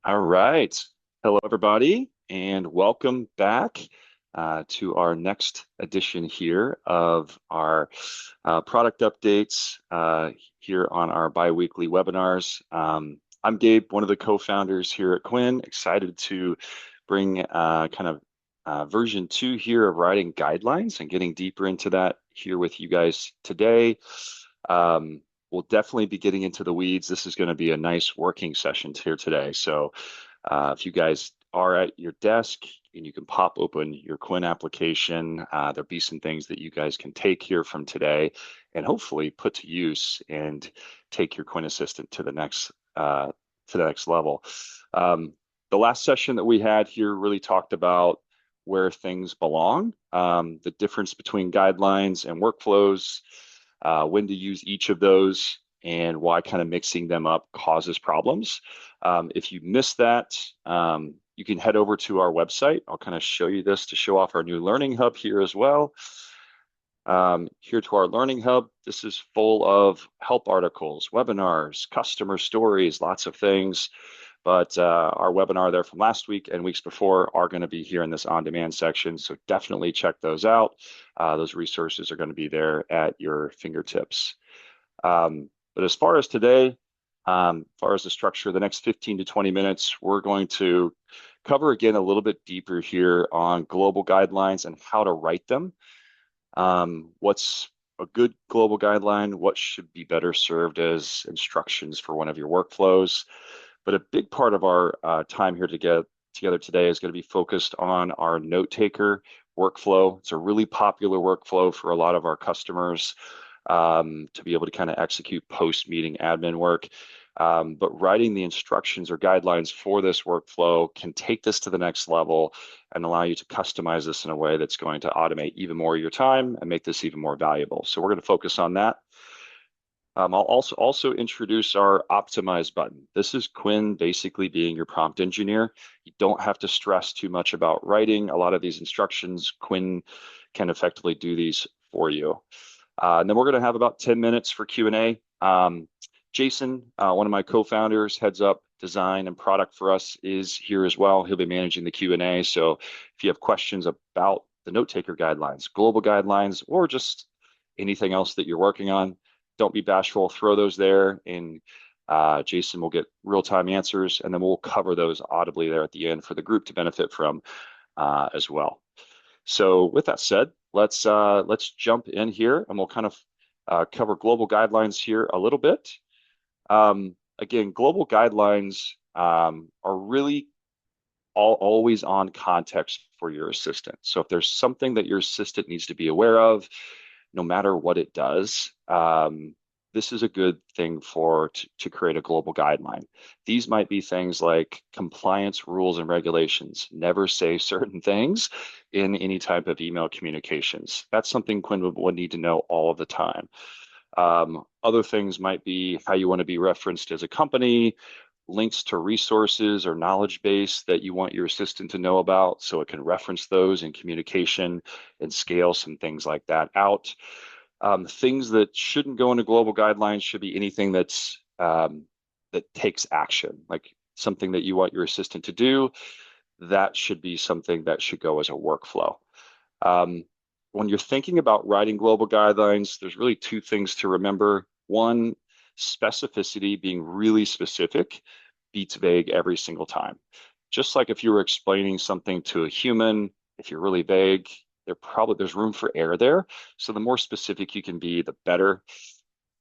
All right. Hello, everybody, and welcome back to our next edition here of our product updates here on our biweekly webinars. I'm Gabe, one of the co-founders here at Quin. Excited to bring version two here of writing guidelines and getting deeper into that here with you guys today. Um, we'll definitely be getting into the weeds. This is going to be a nice working session here today. So if you guys are at your desk and you can pop open your Quinn application, there'll be some things that you guys can take here from today and hopefully put to use and take your Quinn Assistant to the next level. Um, the last session that we had here really talked about where things belong, the difference between guidelines and workflows, when to use each of those, and why kind of mixing them up causes problems. If you missed that, you can head over to our website. I'll kind of show you this to show off our new Learning Hub here as well. Here to our Learning Hub, this is full of help articles, webinars, customer stories, lots of things. But our webinar there from last week and weeks before are going to be here in this on-demand section. So definitely check those out. Those resources are going to be there at your fingertips. But as far as today, as far as the structure, the next 15 to 20 minutes, we're going to cover again a little bit deeper here on global guidelines and how to write them. What's a good global guideline? What should be better served as instructions for one of your workflows? But a big part of our time here together today is going to be focused on our note taker workflow. It's a really popular workflow for a lot of our customers to be able to kind of execute post-meeting admin work. But writing the instructions or guidelines for this workflow can take this to the next level and allow you to customize this in a way that's going to automate even more of your time and make this even more valuable. So we're going to focus on that. I'll also introduce our optimize button. This is Quinn basically being your prompt engineer. You don't have to stress too much about writing a lot of these instructions. Quinn can effectively do these for you. And then we're going to have about 10 minutes for Q&A. Jason, one of my co-founders, heads up design and product for us, is here as well. He'll be managing the Q&A. So if you have questions about the note taker guidelines, global guidelines, or just anything else that you're working on, don't be bashful. Throw those there, and Jason will get real-time answers, and then we'll cover those audibly there at the end for the group to benefit from as well. So with that said, let's jump in here, and we'll kind of cover global guidelines here a little bit. Again, global guidelines are really always on context for your assistant. So if there's something that your assistant needs to be aware of, no matter what it does, this is a good thing to create a global guideline. These might be things like compliance rules and regulations. Never say certain things in any type of email communications. That's something Quinn would need to know all of the time. Other things might be how you want to be referenced as a company, links to resources or knowledge base that you want your assistant to know about so it can reference those in communication and scale some things like that out. Things that shouldn't go into global guidelines should be anything that takes action, like something that you want your assistant to do. That should be something that should go as a workflow. When you're thinking about writing global guidelines, there's really two things to remember. One, specificity, being really specific, beats vague every single time. Just like if you were explaining something to a human, if you're really vague, there's room for error there. So the more specific you can be, the better.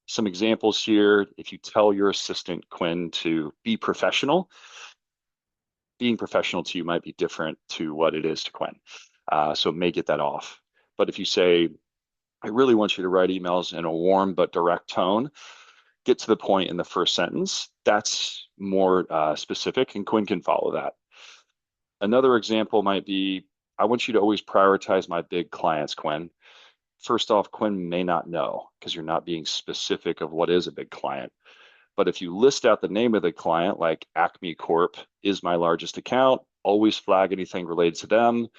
Some examples here: if you tell your assistant Quinn to be professional, being professional to you might be different to what it is to Quinn. So it may get that off. But if you say, I really want you to write emails in a warm but direct tone, get to the point in the first sentence, that's more specific, and Quinn can follow that. Another example might be, I want you to always prioritize my big clients, Quinn. First off, Quinn may not know because you're not being specific of what is a big client. But if you list out the name of the client, like Acme Corp is my largest account, always flag anything related to them.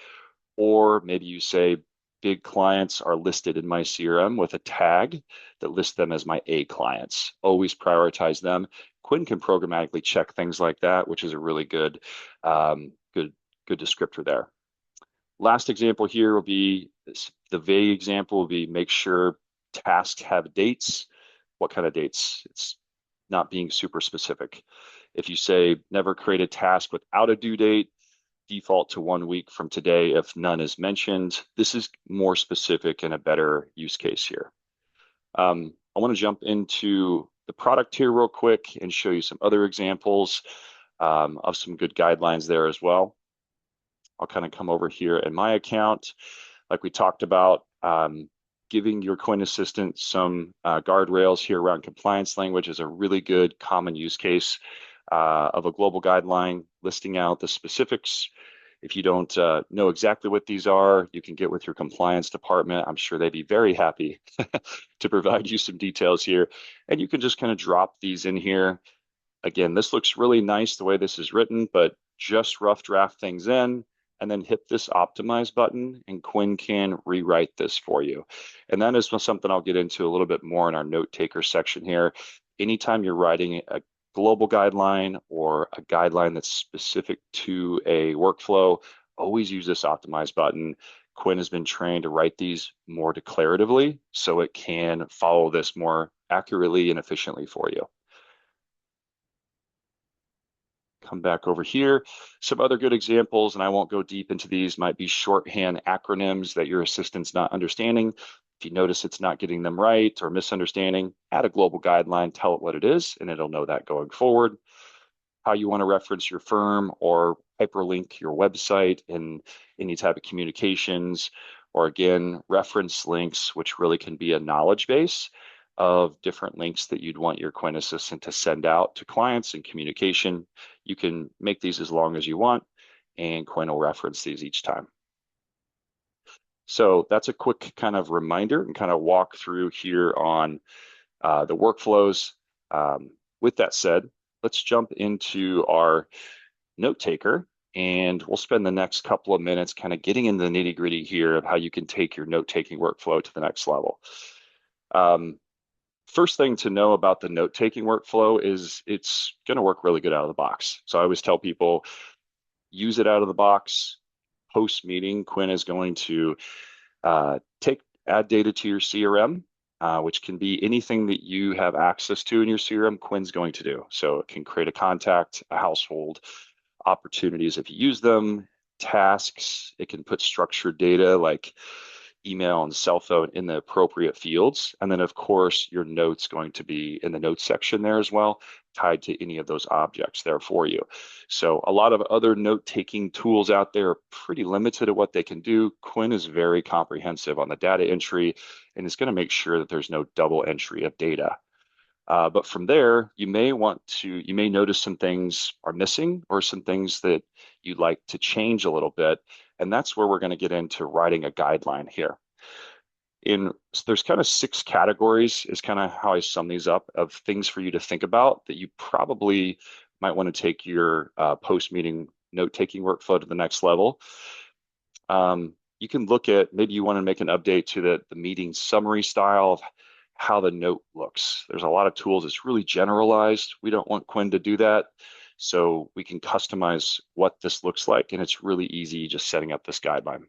Or maybe you say, big clients are listed in my CRM with a tag that lists them as my A clients. Always prioritize them. Quin can programmatically check things like that, which is a really good, good descriptor there. Last example here will be the vague example will be make sure tasks have dates. What kind of dates? It's not being super specific. If you say never create a task without a due date, default to 1 week from today if none is mentioned. This is more specific and a better use case here. I want to jump into the product here real quick and show you some other examples of some good guidelines there as well. I'll kind of come over here in my account. Like we talked about, giving your Quin assistant some guardrails here around compliance language is a really good common use case of a global guideline, listing out the specifics. If you don't know exactly what these are, you can get with your compliance department. I'm sure they'd be very happy to provide you some details here. And you can just kind of drop these in here. Again, this looks really nice the way this is written, but just rough draft things in and then hit this optimize button and Quin can rewrite this for you. And that is something I'll get into a little bit more in our note taker section here. Anytime you're writing a global guideline or a guideline that's specific to a workflow, always use this optimize button. Quin has been trained to write these more declaratively so it can follow this more accurately and efficiently for you. Come back over here. Some other good examples, and I won't go deep into these, might be shorthand acronyms that your assistant's not understanding. If you notice it's not getting them right or misunderstanding, add a global guideline, tell it what it is, and it'll know that going forward. How you want to reference your firm or hyperlink your website in any type of communications, or again, reference links, which really can be a knowledge base of different links that you'd want your Quin assistant to send out to clients in communication. You can make these as long as you want, and Quin will reference these each time. So that's a quick kind of reminder and kind of walk through here on the workflows. With that said, let's jump into our note taker, and we'll spend the next couple of minutes kind of getting into the nitty gritty here of how you can take your note taking workflow to the next level. First thing to know about the note-taking workflow is it's going to work really good out of the box. So I always tell people, use it out of the box. Post-meeting, Quin is going to add data to your CRM, which can be anything that you have access to in your CRM, Quin's going to do. So it can create a contact, a household, opportunities if you use them, tasks. It can put structured data like email and cell phone in the appropriate fields. And then of course, your notes going to be in the notes section there as well, tied to any of those objects there for you. So a lot of other note-taking tools out there are pretty limited at what they can do. Quin is very comprehensive on the data entry and is going to make sure that there's no double entry of data. But from there, you may notice some things are missing or some things that you'd like to change a little bit. And that's where we're going to get into writing a guideline here. So there's kind of 6 categories is kind of how I sum these up of things for you to think about that you probably might want to take your post-meeting note-taking workflow to the next level. You can look at, maybe you want to make an update to the meeting summary style of how the note looks. There's a lot of tools. It's really generalized. We don't want Quin to do that. So we can customize what this looks like, and it's really easy just setting up this guideline.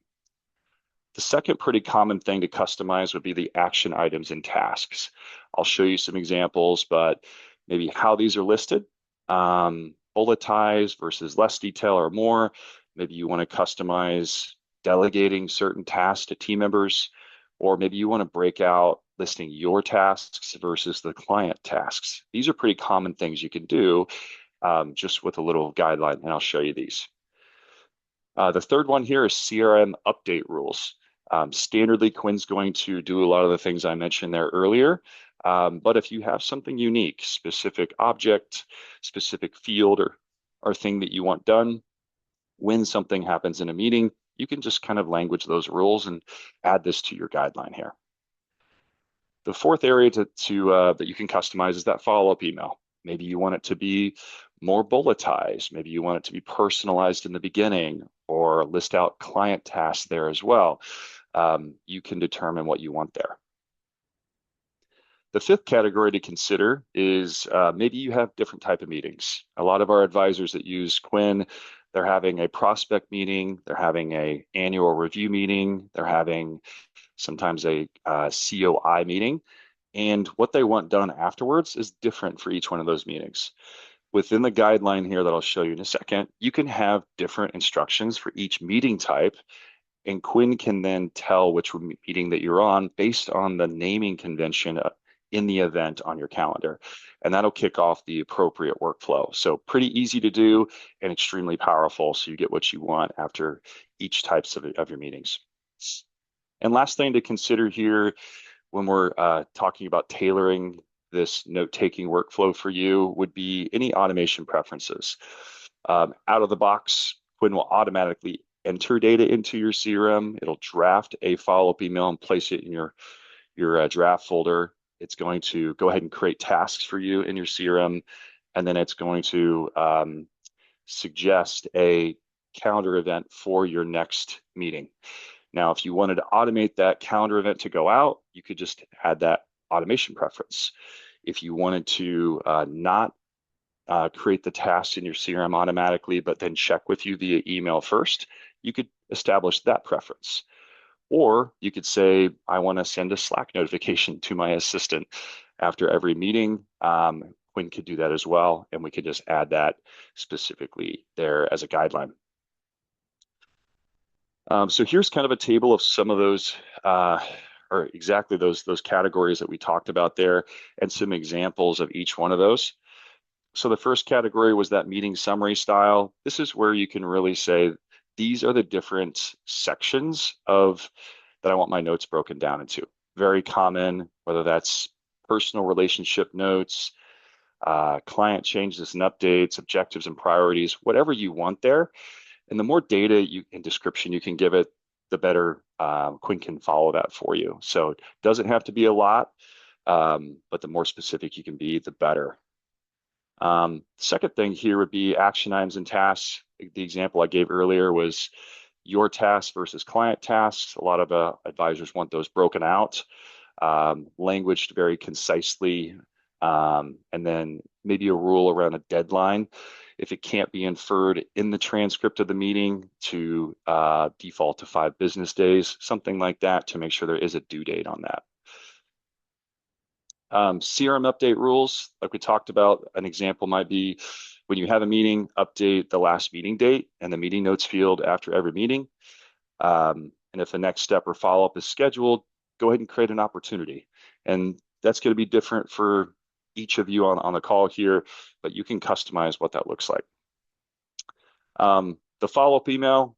The second pretty common thing to customize would be the action items and tasks. I'll show you some examples, but maybe how these are listed, bulletized versus less detail or more. Maybe you want to customize delegating certain tasks to team members, or maybe you want to break out listing your tasks versus the client tasks. These are pretty common things you can do just with a little guideline, and I'll show you these. The third one here is CRM update rules. Standardly, Quin's going to do a lot of the things I mentioned there earlier, but if you have something unique, specific object, specific field, or thing that you want done, when something happens in a meeting, you can just kind of language those rules and add this to your guideline here. The fourth area that you can customize is that follow-up email. Maybe you want it to be more bulletized. Maybe you want it to be personalized in the beginning or list out client tasks there as well. You can determine what you want there. The fifth category to consider is maybe you have different type of meetings. A lot of our advisors that use Quin, they're having a prospect meeting, they're having a annual review meeting, they're having sometimes a COI meeting, and what they want done afterwards is different for each one of those meetings. Within the guideline here that I'll show you in a second, you can have different instructions for each meeting type, and Quin can then tell which meeting that you're on based on the naming convention in the event on your calendar. And that'll kick off the appropriate workflow. So pretty easy to do and extremely powerful, so you get what you want after each types of your meetings. And last thing to consider here when we're talking about tailoring this note-taking workflow for you would be any automation preferences. Out of the box, Quin will automatically enter data into your CRM. It'll draft a follow-up email and place it in your draft folder. It's going to go ahead and create tasks for you in your CRM, and then it's going to suggest a calendar event for your next meeting. Now, if you wanted to automate that calendar event to go out, you could just add that automation preference. If you wanted to not create the tasks in your CRM automatically, but then check with you via email first, you could establish that preference. Or you could say, I want to send a Slack notification to my assistant after every meeting. Quin could do that as well, and we could just add that specifically there as a guideline. So here's kind of a table of some of those, or exactly those categories that we talked about there, and some examples of each one of those. So the first category was that meeting summary style. This is where you can really say, these are the different sections that I want my notes broken down into. Very common, whether that's personal relationship notes, client changes and updates, objectives and priorities, whatever you want there. And the more data and description you can give it, the better Quin can follow that for you. So it doesn't have to be a lot, but the more specific you can be, the better. Second thing here would be action items and tasks. The example I gave earlier was your tasks versus client tasks. A lot of advisors want those broken out, languaged very concisely, and then maybe a rule around a deadline. If it can't be inferred in the transcript of the meeting, to default to 5 business days, something like that, to make sure there is a due date on that. CRM update rules, like we talked about, an example might be when you have a meeting, update the last meeting date and the meeting notes field after every meeting. And if the next step or follow-up is scheduled, go ahead and create an opportunity. And that's going to be different for each of you on the call here, but you can customize what that looks like. The follow-up email,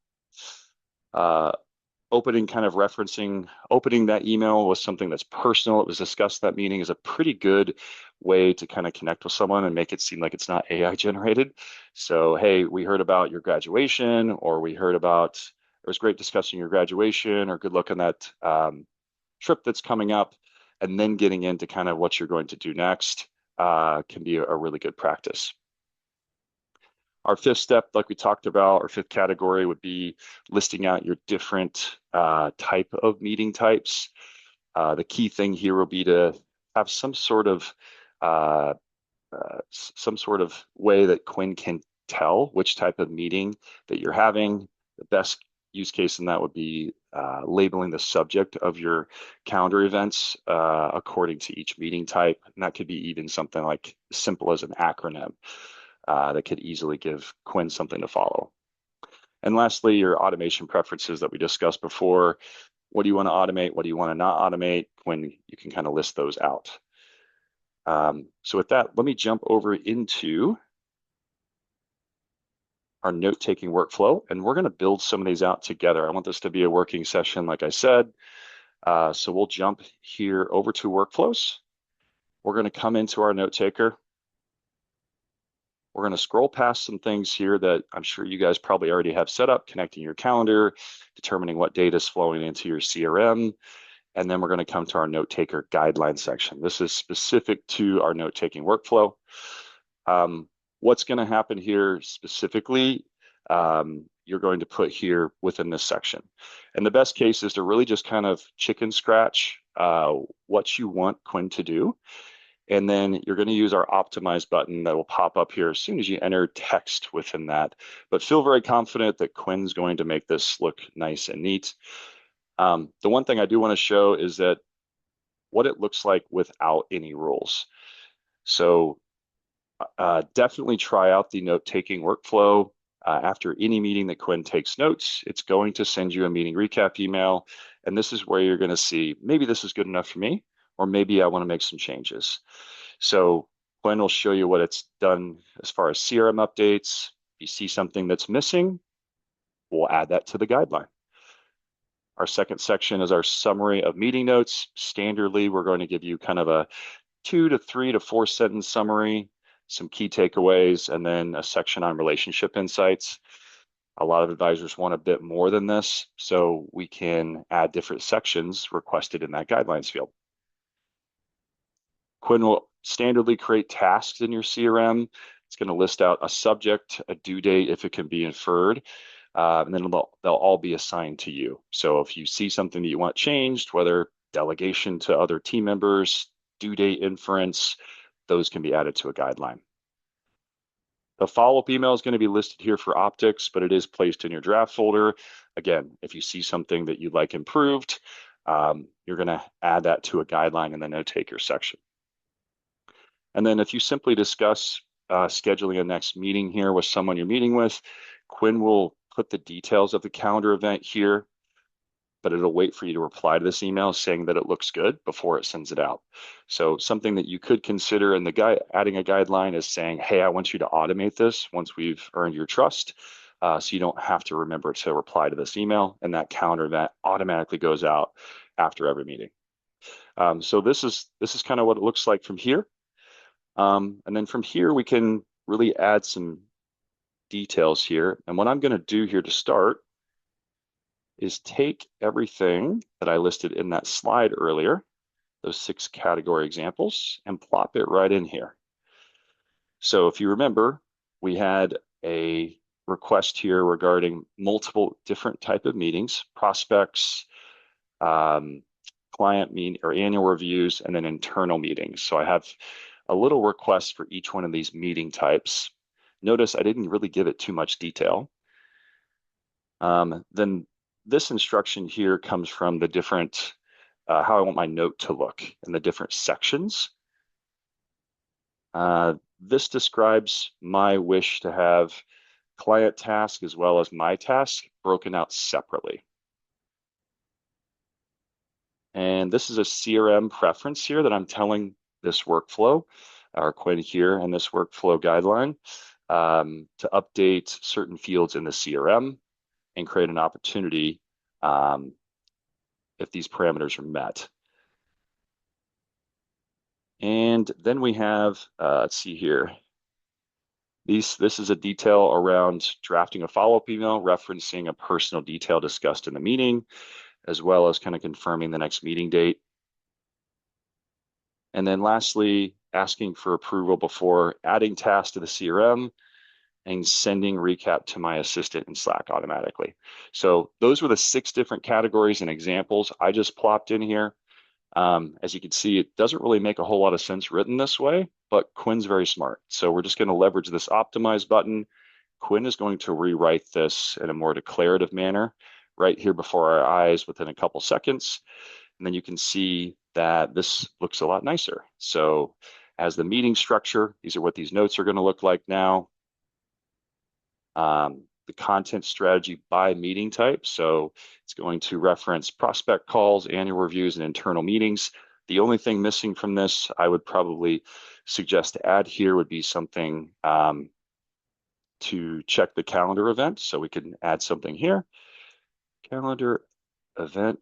opening that email with something that's personal, it was discussed that meeting, is a pretty good way to kind of connect with someone and make it seem like it's not AI generated. So, hey, we heard about your graduation, or we heard about, it was great discussing your graduation, or good luck on that trip that's coming up, and then getting into kind of what you're going to do next can be a really good practice. Our fifth step, like we talked about, our fifth category would be listing out your different type of meeting types. The key thing here will be to have some sort of way that Quin can tell which type of meeting that you're having. The best use case in that would be labeling the subject of your calendar events according to each meeting type. And that could be even something like as simple as an acronym that could easily give Quin something to follow. And lastly, your automation preferences that we discussed before. What do you want to automate? What do you want to not automate? Quin, you can kind of list those out. So with that, let me jump over into our note-taking workflow, and we're going to build some of these out together. I want this to be a working session, like I said. So we'll jump here over to workflows. We're going to come into our note taker. We're going to scroll past some things here that I'm sure you guys probably already have set up, connecting your calendar, determining what data is flowing into your CRM, and then we're going to come to our note taker guideline section. This is specific to our note taking workflow. What's going to happen here specifically you're going to put here within this section. And the best case is to really just kind of chicken scratch what you want Quin to do. And then you're going to use our optimize button that will pop up here as soon as you enter text within that. But feel very confident that Quin's going to make this look nice and neat. The one thing I do want to show is that what it looks like without any rules. So definitely try out the note-taking workflow. After any meeting that Quin takes notes, it's going to send you a meeting recap email. And this is where you're going to see, maybe this is good enough for me, or maybe I want to make some changes. So Quin will show you what it's done as far as CRM updates. If you see something that's missing, we'll add that to the guideline. Our second section is our summary of meeting notes. Standardly, we're going to give you kind of a 2 to 3 to 4 sentence summary, some key takeaways, and then a section on relationship insights. A lot of advisors want a bit more than this, so we can add different sections requested in that guidelines field. Quin will standardly create tasks in your CRM. It's going to list out a subject, a due date if it can be inferred, and then they'll all be assigned to you. So if you see something that you want changed, whether delegation to other team members, due date inference, those can be added to a guideline. The follow-up email is going to be listed here for optics, but it is placed in your draft folder. Again, if you see something that you'd like improved, you're going to add that to a guideline in the note taker section. And then if you simply discuss scheduling a next meeting here with someone you're meeting with, Quin will put the details of the calendar event here, but it'll wait for you to reply to this email saying that it looks good before it sends it out. So something that you could consider in the adding a guideline is saying, hey, I want you to automate this once we've earned your trust, so you don't have to remember to reply to this email, and that calendar event automatically goes out after every meeting. So this is kind of what it looks like from here. And then from here, we can really add some details here. And what I'm going to do here to start is take everything that I listed in that slide earlier, those 6 category examples, and plop it right in here. So if you remember, we had a request here regarding multiple different type of meetings, prospects, client meeting or annual reviews, and then internal meetings. So I have a little request for each one of these meeting types. Notice I didn't really give it too much detail. Then this instruction here comes from the different, how I want my note to look in the different sections. This describes my wish to have client task as well as my task broken out separately. And this is a CRM preference here that I'm telling this workflow, or Quin here in this workflow guideline, to update certain fields in the CRM and create an opportunity if these parameters are met. And then we have, let's see here. This is a detail around drafting a follow-up email, referencing a personal detail discussed in the meeting, as well as kind of confirming the next meeting date. And then lastly, asking for approval before adding tasks to the CRM and sending recap to my assistant in Slack automatically. So those were the 6 different categories and examples I just plopped in here. As you can see, it doesn't really make a whole lot of sense written this way, but Quin's very smart. So we're just going to leverage this optimize button. Quin is going to rewrite this in a more declarative manner right here before our eyes within a couple seconds. And then you can see that this looks a lot nicer. So as the meeting structure, these are what these notes are going to look like now. The content strategy by meeting type. So it's going to reference prospect calls, annual reviews, and internal meetings. The only thing missing from this, I would probably suggest to add here would be something to check the calendar event. So we can add something here. Calendar event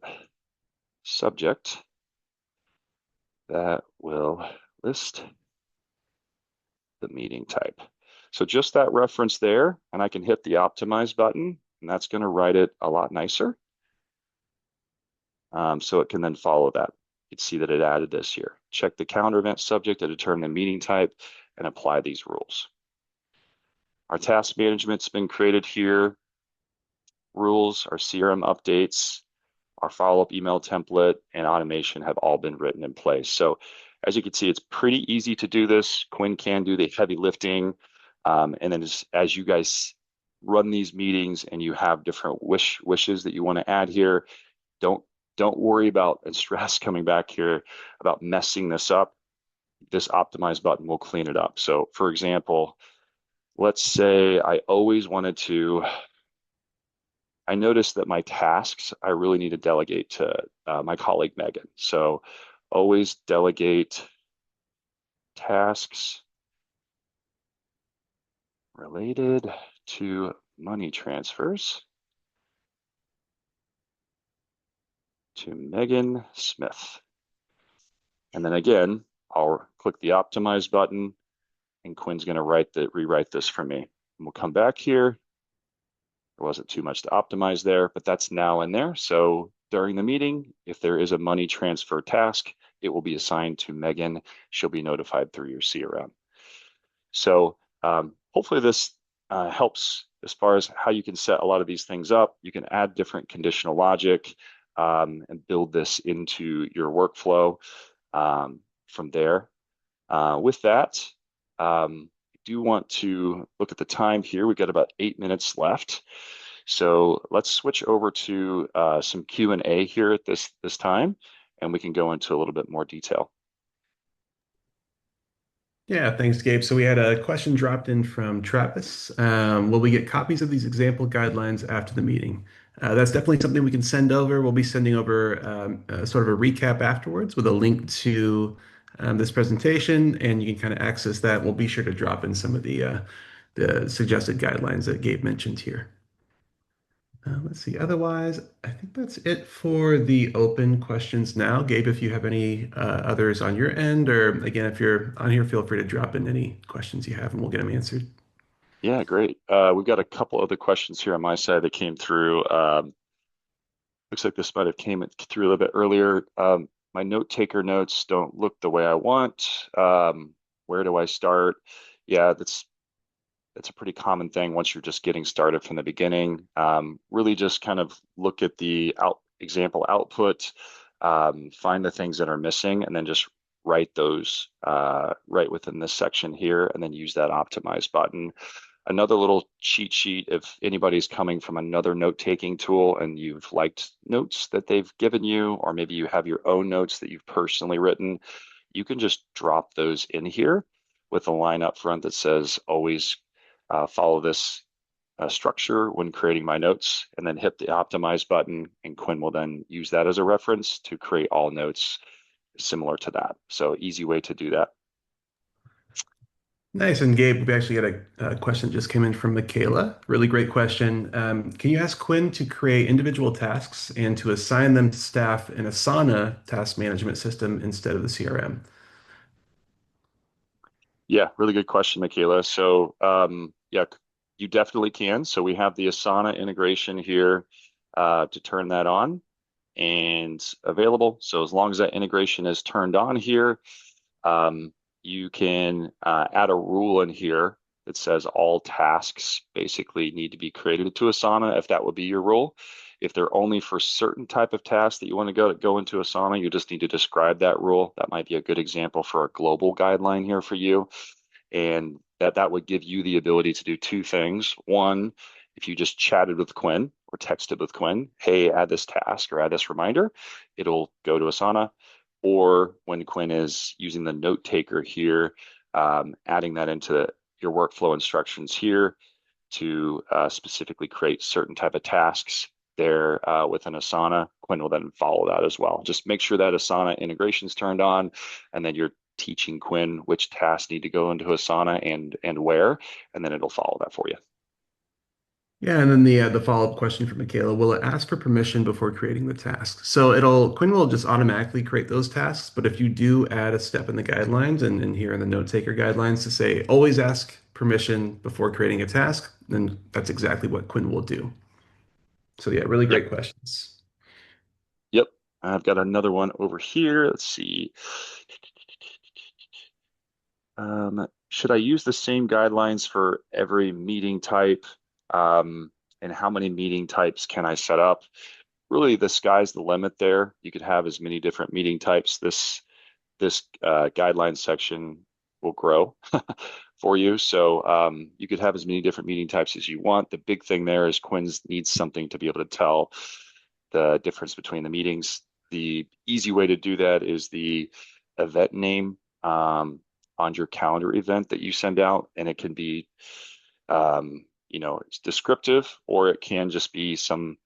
subject that will list the meeting type. So just that reference there, and I can hit the optimize button, and that's going to write it a lot nicer. So it can then follow that. You'd see that it added this here. Check the calendar event subject to determine the meeting type and apply these rules. Our task management's been created here. rules, our CRM updates, our follow-up email template, and automation have all been written in place. So as you can see, it's pretty easy to do this. Quinn can do the heavy lifting. And then as you guys run these meetings and you have different wishes that you want to add here, don't don't worry about and stress coming back here about messing this up. This optimize button will clean it up. So for example, let's say I noticed that my tasks, I really need to delegate to my colleague Megan. So always delegate tasks related to money transfers to Megan Smith. And then again, I'll click the optimize button and Quinn's going to rewrite this for me. And we'll come back here. There wasn't too much to optimize there, but that's now in there. So during the meeting, if there is a money transfer task, it will be assigned to Megan. She'll be notified through your CRM. So hopefully this helps as far as how you can set a lot of these things up. You can add different conditional logic and build this into your workflow from there. With that, I do want to look at the time here. We've got about 8 minutes left. So let's switch over to some Q&A here at this time, and we can go into a little bit more detail. Yeah, thanks, Gabe. So we had a question dropped in from Travis. Will we get copies of these example guidelines after the meeting? That's definitely something we can send over. We'll be sending over sort of a recap afterwards with a link to this presentation, and you can kind of access that. We'll be sure to drop in some of the suggested guidelines that Gabe mentioned here. Let's see. Otherwise, I think that's it for the open questions now. Gabe, if you have any others on your end, or again, if you're on here, feel free to drop in any questions you have and we'll get them answered. Yeah, great. We've got a couple other questions here on my side that came through. Looks like this might have came through a little bit earlier. My note taker notes don't look the way I want. Where do I start? Yeah, that's a pretty common thing once you're just getting started from the beginning. Really just kind of look at the example output, find the things that are missing, and then just write those right within this section here, and then use that optimize button. Another little cheat sheet, if anybody's coming from another note-taking tool and you've liked notes that they've given you, or maybe you have your own notes that you've personally written, you can just drop those in here with a line up front that says always follow this structure when creating my notes, and then hit the optimize button, and Quinn will then use that as a reference to create all notes similar to that. So easy way to do that. Nice. And Gabe, we actually got a question that just came in from Michaela. Really great question. Can you ask Quinn to create individual tasks and to assign them to staff in Asana task management system instead of the CRM? Yeah, really good question, Michaela. So yeah, you definitely can. So we have the Asana integration here to turn that on and available. So as long as that integration is turned on here, you can add a rule in here that says all tasks basically need to be created to Asana, if that would be your rule. If they're only for certain type of tasks that you want to go into Asana, you just need to describe that rule. That might be a good example for a global guideline here for you. And that would give you the ability to do two things. One, if you just chatted with Quinn or texted with Quinn, hey, add this task or add this reminder, it'll go to Asana. Or when Quinn is using the note taker here, adding that into your workflow instructions here to specifically create certain type of tasks there within Asana, Quinn will then follow that as well. Just make sure that Asana integration is turned on, and then you're teaching Quinn which tasks need to go into Asana and where, and then it'll follow that for you. Yeah, and then the follow-up question from Michaela, will it ask for permission before creating the task? So Quinn will just automatically create those tasks, but if you do add a step in the guidelines and here in the note taker guidelines to say always ask permission before creating a task, then that's exactly what Quinn will do. So yeah, really Yep, great questions. yep. I've got another one over here. Let's see. Should I use the same guidelines for every meeting type? and how many meeting types can I set up? Really, the sky's the limit there. You could have as many different meeting types. This guideline section will grow for you. So you could have as many different meeting types as you want. The big thing there is Quins needs something to be able to tell the difference between the meetings. The easy way to do that is the event name on your calendar event that you send out, and it can be it's descriptive, or it can just be some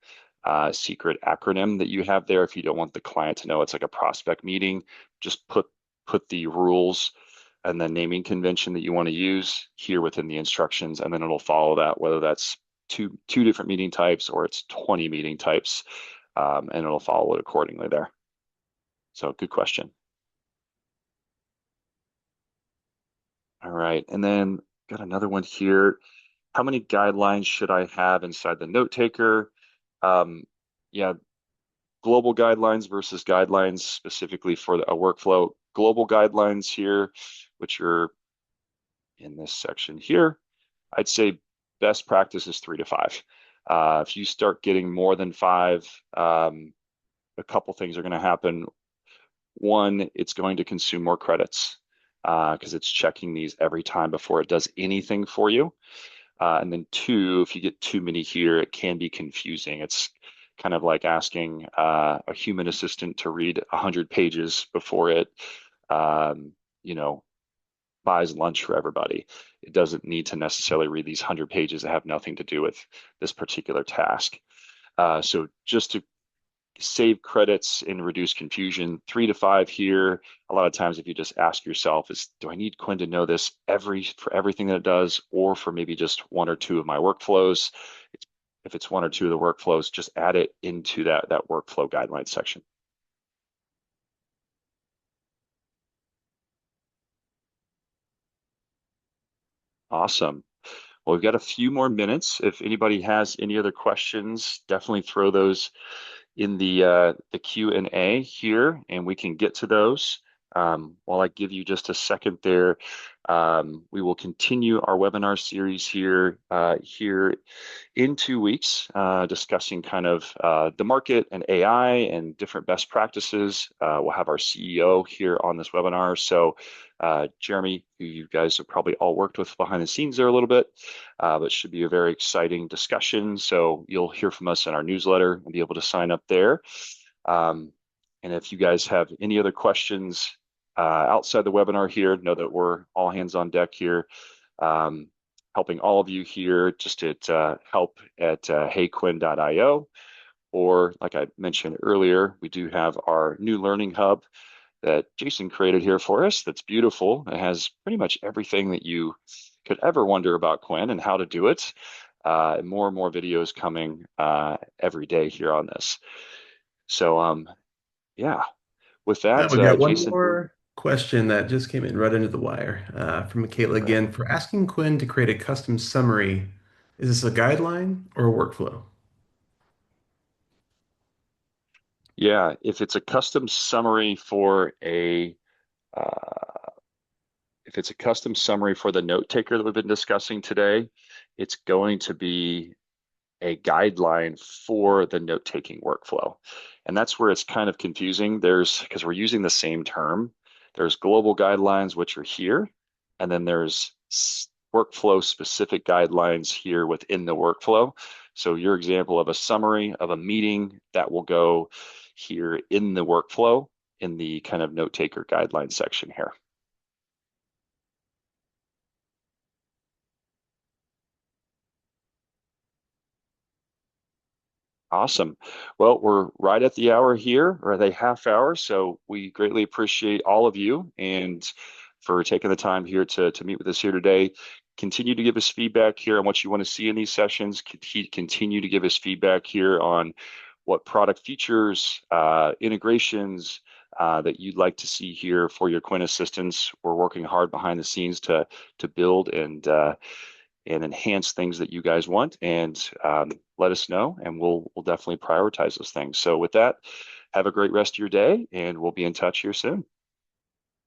secret acronym that you have there. If you don't want the client to know it's like a prospect meeting, just put the rules and the naming convention that you want to use here within the instructions, and then it'll follow that, whether that's two different meeting types or it's 20 meeting types, and it'll follow it accordingly there. So good question. All right, and then got another one here. How many guidelines should I have inside the note taker? Yeah, global guidelines versus guidelines specifically for a workflow. Global guidelines here, which are in this section here, I'd say best practice is 3 to 5. If you start getting more than 5, a couple things are going to happen. One, it's going to consume more credits because it's checking these every time before it does anything for you. And then 2, if you get too many here, it can be confusing. It's kind of like asking a human assistant to read 100 pages before it, buys lunch for everybody. It doesn't need to necessarily read these 100 pages that have nothing to do with this particular task. So just to save credits and reduce confusion, 3 to 5 here. A lot of times, if you just ask yourself, do I need Quin to know this for everything that it does, or for maybe just 1 or 2 of my workflows? If it's 1 or 2 of the workflows, just add it into that workflow guideline section. Awesome. Well, we've got a few more minutes. If anybody has any other questions, definitely throw those in the Q&A here, and we can get to those. While I give you just a second there, we will continue our webinar series here in 2 weeks, discussing kind of the market and AI and different best practices. We'll have our CEO here on this webinar. So Jeremy, who you guys have probably all worked with behind the scenes there a little bit, but should be a very exciting discussion. So you'll hear from us in our newsletter and be able to sign up there. And if you guys have any other questions outside the webinar here, know that we're all hands on deck here, helping all of you here just at help at heyquin.io. Or like I mentioned earlier, we do have our new learning hub that Jason created here for us. That's beautiful. It has pretty much everything that you could ever wonder about Quin and how to do it. And more videos coming every day here on this. So yeah, with that, We got one Jason. more question that just came in right under the wire from Michaela Okay. again. For asking Quin to create a custom summary, is this a guideline or a workflow? Yeah, if it's a custom summary for if it's a custom summary for the note taker that we've been discussing today, it's going to be a guideline for the note-taking workflow. And that's where it's kind of confusing. Because we're using the same term, there's global guidelines, which are here, and then there's workflow specific guidelines here within the workflow. So your example of a summary of a meeting, that will go here in the workflow in the kind of note taker guideline section here. Awesome. Well, we're right at the hour here, or the half hour. So we greatly appreciate all of you and for taking the time here to meet with us here today. Continue to give us feedback here on what you want to see in these sessions. Continue to give us feedback here on what product features, integrations that you'd like to see here for your Quin assistants. We're working hard behind the scenes to build and enhance things that you guys want, and let us know, and we'll definitely prioritize those things. So with that, have a great rest of your day, and we'll be in touch here soon.